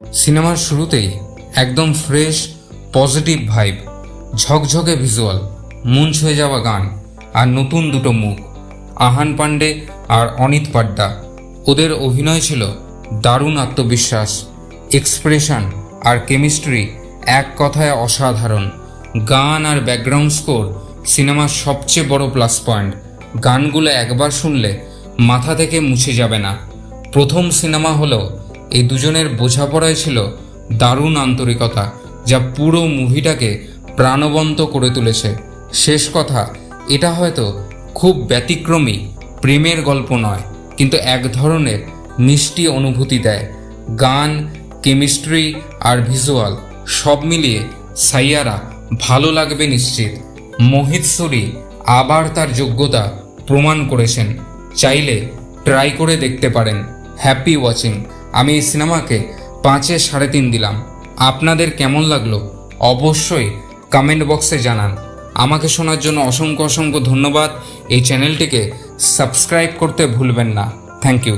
সিনেমার শুরুতেই একদম ফ্রেশ পজিটিভ ভাইব, ঝকঝকে ভিজুয়াল, মন ছুঁয়ে যাওয়া গান আর নতুন দুটো মুখ, আহান পান্ডে আর অনিত পাড্ডা। ওদের অভিনয় ছিল দারুণ আত্মবিশ্বাস, এক্সপ্রেশন আর কেমিস্ট্রি এক কথায় অসাধারণ। গান আর ব্যাকগ্রাউন্ড স্কোর সিনেমার সবচেয়ে বড় প্লাস পয়েন্ট। গানগুলো একবার শুনলে মাথা থেকে মুছে যাবে না। প্রথম সিনেমা হলেও এই দুজনের বোঝাপড়ায় ছিল দারুণ আন্তরিকতা, যা পুরো মুভিটাকে প্রাণবন্ত করে তুলেছে। শেষ কথা, এটা হয়তো খুব ব্যতিক্রমী প্রেমের গল্প নয়, কিন্তু এক ধরনের মিষ্টি অনুভূতি দেয়। গান, কেমিস্ট্রি আর ভিজুয়াল সব মিলিয়ে সাইয়ারা ভালো লাগবে নিশ্চিত। মোহিত সুরি আবার তার যোগ্যতা প্রমাণ করেছেন, চাইলে ট্রাই করে দেখতে পারেন। Happy watching. আমি এই সিনেমাকে 5-এ 3.5 দিলাম। আপনাদের কেমন লাগলো অবশ্যই কমেন্ট বক্সে জানান। আমাকে শোনার জন্য অসংখ্য ধন্যবাদ। এই চ্যানেলটিকে সাবস্ক্রাইব করতে ভুলবেন না। Thank you.